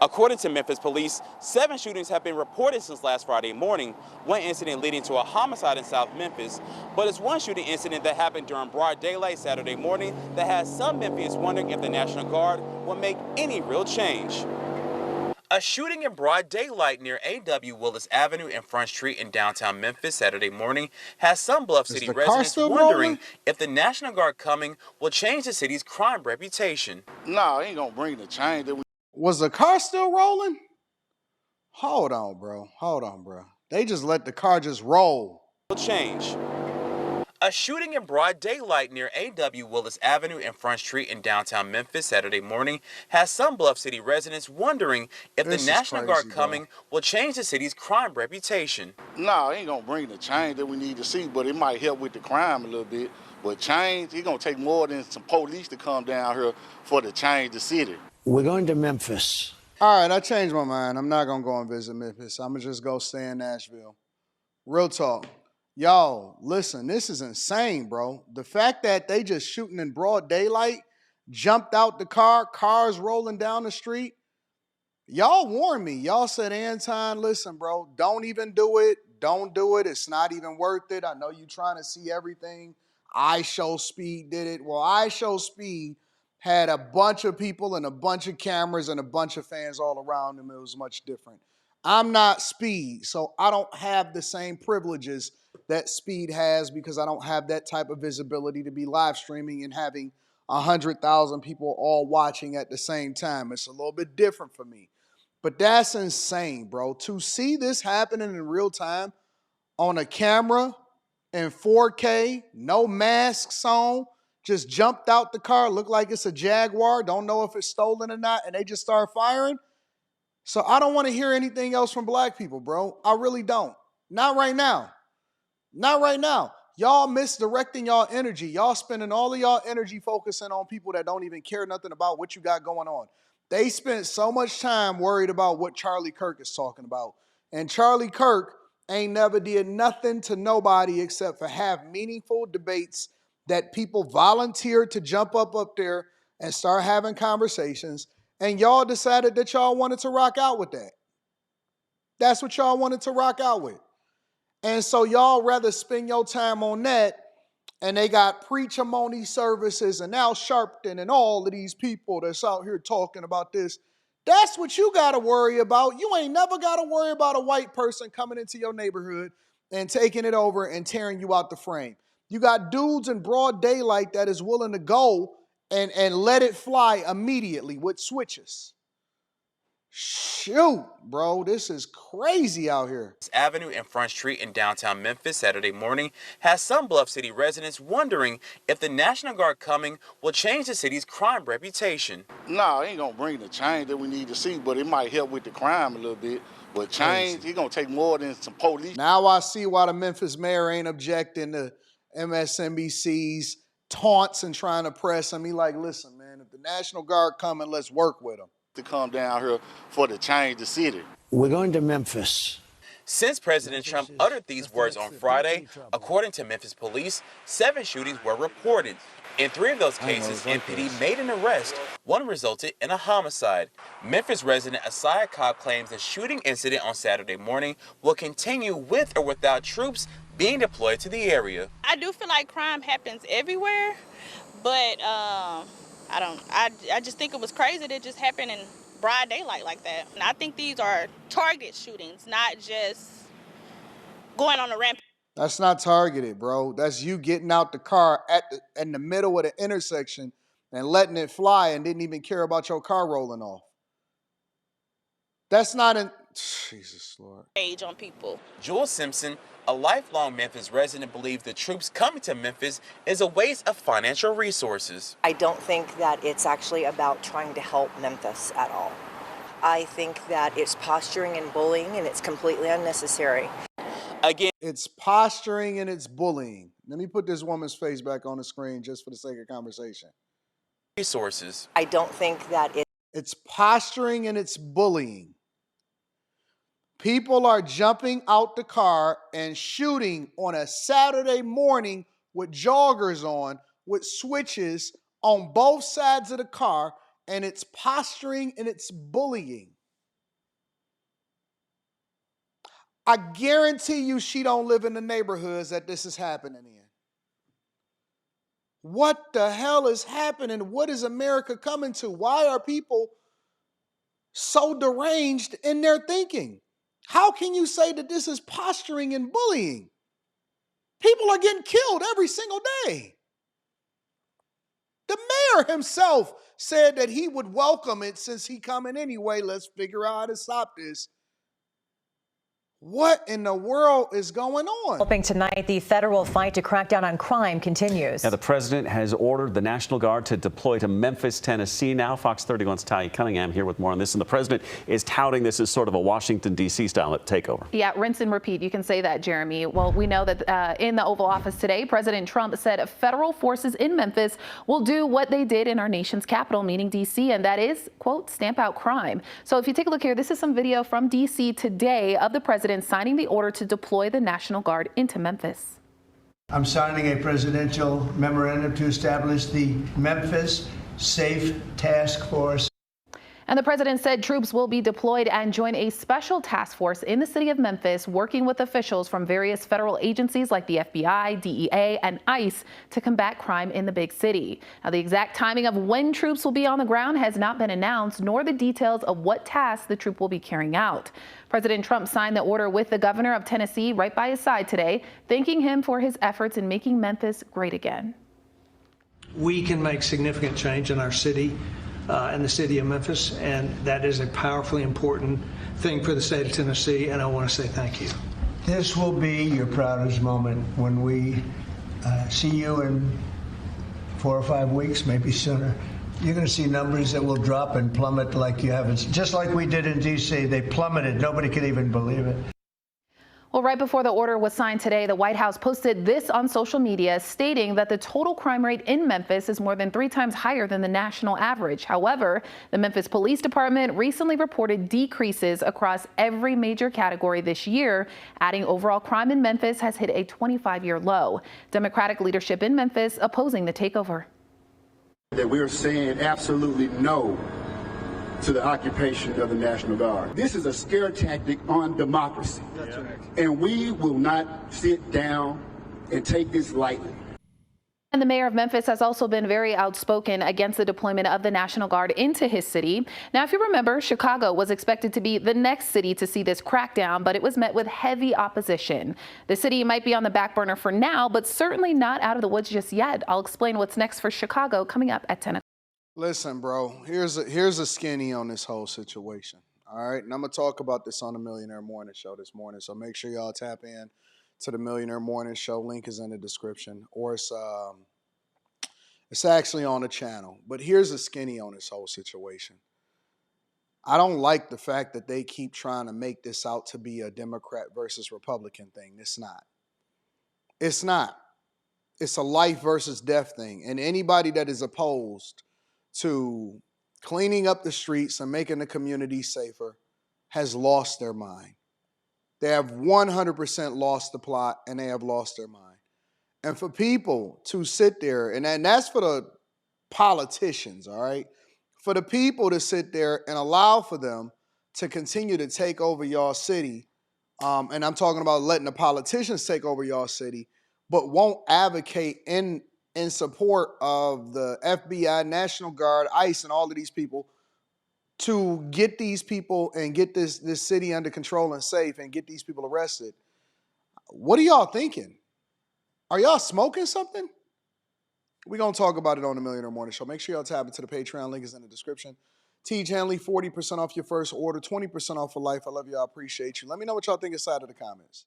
According to Memphis police, 7 shootings have been reported since last Friday morning, one incident leading to a homicide in South Memphis. But it's one shooting incident that happened during broad daylight Saturday morning that has some Memphians wondering if the National Guard will make any real change. A shooting in broad daylight near A.W. Willis Avenue and Front Street in downtown Memphis Saturday morning has some Bluff City residents wondering if the National Guard coming will change the city's crime reputation. No, it ain't gonna bring the change that we. Was the car still rolling? Hold on, bro. Hold on, bro. They just let the car just roll. Change. A shooting in broad daylight near A.W. Willis Avenue and Front Street in downtown Memphis Saturday morning has some Bluff City residents wondering if the National Guard coming will change the city's crime reputation. No, it ain't gonna bring the change that we need to see, but it might help with the crime a little bit. But change, it's gonna take more than some police to come down here for to change the city. We're going to Memphis. All right, I changed my mind. I'm not gonna go and visit Memphis. I'm gonna just go stay in Nashville. Real talk. Y'all, listen, this is insane, bro. The fact that they just shooting in broad daylight, jumped out the car, cars rolling down the street. Y'all warned me. Y'all said, Anton, listen, bro, don't even do it. Don't do it. It's not even worth it. I know you're trying to see everything. I Show Speed did it. Well, I Show Speed had a bunch of people and a bunch of cameras and a bunch of fans all around them. It was much different. I'm not Speed, so I don't have the same privileges that Speed has because I don't have that type of visibility to be live streaming and having 100,000 people all watching at the same time. It's a little bit different for me. But that's insane, bro. To see this happening in real time on a camera in 4K, no masks on, just jumped out the car, looked like it's a Jaguar, don't know if it's stolen or not, and they just start firing. So I don't want to hear anything else from black people, bro. I really don't. Not right now. Not right now. Y'all misdirecting y'all energy. Y'all spending all of y'all energy focusing on people that don't even care nothing about what you got going on. They spent so much time worried about what Charlie Kirk is talking about. And Charlie Kirk ain't never did nothing to nobody except for have meaningful debates that people volunteered to jump up there and start having conversations. And y'all decided that y'all wanted to rock out with that. That's what y'all wanted to rock out with. And so y'all rather spend your time on that, and they got preach-a-mony services and Al Sharpton and all of these people that's out here talking about this. That's what you got to worry about. You ain't never got to worry about a white person coming into your neighborhood and taking it over and tearing you out the frame. You got dudes in broad daylight that is willing to go and let it fly immediately with switches. Shoot, bro, this is crazy out here. Avenue and Front Street in downtown Memphis Saturday morning has some Bluff City residents wondering if the National Guard coming will change the city's crime reputation. No, it ain't gonna bring the change that we need to see, but it might help with the crime a little bit. But change, it's gonna take more than some police. Now I see why the Memphis mayor ain't objecting to MSNBC's taunts and trying to press him. He like, listen, man, if the National Guard coming, let's work with them. To come down here for to change the city. We're going to Memphis. Since President Trump uttered these words on Friday, according to Memphis police, 7 shootings were reported. In 3 of those cases, MPD made an arrest. One resulted in a homicide. Memphis resident Asaya Cobb claims the shooting incident on Saturday morning will continue with or without troops being deployed to the area. I do feel like crime happens everywhere, but I just think it was crazy that it just happened in broad daylight like that. And I think these are target shootings, not just going on a rampage. That's not targeted, bro. That's you getting out the car in the middle of the intersection and letting it fly and didn't even care about your car rolling off. That's not in... Jesus, Lord. Age on people. Jules Simpson, a lifelong Memphis resident, believes the troops coming to Memphis is a waste of financial resources. I don't think that it's actually about trying to help Memphis at all. I think that it's posturing and bullying, and it's completely unnecessary. Again, it's posturing and it's bullying. Let me put this woman's face back on the screen just for the sake of conversation. Resources. I don't think that it's posturing and it's bullying. People are jumping out the car and shooting on a Saturday morning with joggers on, with switches on both sides of the car, and it's posturing and it's bullying. I guarantee you she don't live in the neighborhoods that this is happening in. What the hell is happening? What is America coming to? Why are people so deranged in their thinking? How can you say that this is posturing and bullying? People are getting killed every single day. The mayor himself said that he would welcome it since he coming anyway. Let's figure out how to stop this. What in the world is going on? Helping tonight, the federal fight to crack down on crime continues. Now, the president has ordered the National Guard to deploy to Memphis, Tennessee. Now, Fox 31's Talia Cunningham here with more on this. And the president is touting this as sort of a Washington, D.C. style takeover. Yeah, rinse and repeat. You can say that, Jeremy. Well, we know that in the Oval Office today, President Trump said federal forces in Memphis will do what they did in our nation's capital, meaning D.C., and that is, quote, stamp out crime. So if you take a look here, this is some video from D.C. today of the president signing the order to deploy the National Guard into Memphis. I'm signing a presidential memorandum to establish the Memphis Safe Task Force. And the president said troops will be deployed and join a special task force in the city of Memphis, working with officials from various federal agencies like the FBI, DEA, and ICE to combat crime in the big city. Now, the exact timing of when troops will be on the ground has not been announced, nor the details of what tasks the troop will be carrying out. President Trump signed the order with the governor of Tennessee right by his side today, thanking him for his efforts in making Memphis great again. We can make significant change in our city and the city of Memphis, and that is a powerfully important thing for the state of Tennessee, and I want to say thank you. This will be your proudest moment when we see you in 4 or 5 weeks, maybe sooner. You're going to see numbers that will drop and plummet like you haven't, just like we did in D.C. They plummeted. Nobody could even believe it. Well, right before the order was signed today, the White House posted this on social media, stating that the total crime rate in Memphis is more than 3 times higher than the national average. However, the Memphis Police Department recently reported decreases across every major category this year, adding overall crime in Memphis has hit a 25-year low. Democratic leadership in Memphis opposing the takeover. That we're saying absolutely no to the occupation of the National Guard. This is a scare tactic on democracy. That's right. And we will not sit down and take this lightly. And the mayor of Memphis has also been very outspoken against the deployment of the National Guard into his city. Now, if you remember, Chicago was expected to be the next city to see this crackdown, but it was met with heavy opposition. The city might be on the back burner for now, but certainly not out of the woods just yet. I'll explain what's next for Chicago coming up at 10 o'clock. Listen, bro, here's a skinny on this whole situation. All right, and I'm going to talk about this on the Millionaire Morning Show this morning, so make sure y'all tap in to the Millionaire Morning Show. Link is in the description, or it's actually on the channel. But here's a skinny on this whole situation. I don't like the fact that they keep trying to make this out to be a Democrat versus Republican thing. It's not. It's not. It's a life versus death thing, and anybody that is opposed to cleaning up the streets and making the community safer has lost their mind. They have 100% lost the plot, and they have lost their mind. And for people to sit there, and that's for the politicians, all right? For the people to sit there and allow for them to continue to take over y'all city, and I'm talking about letting the politicians take over y'all city, but won't advocate in support of the FBI, National Guard, ICE, and all of these people to get these people and get this city under control and safe and get these people arrested. What are y'all thinking? Are y'all smoking something? We're going to talk about it on the Millionaire Morning Show. Make sure y'all tap into the Patreon. Link is in the description. T. Hanley, 40% off your first order, 20% off for life. I love y'all. I appreciate you. Let me know what y'all think inside of the comments.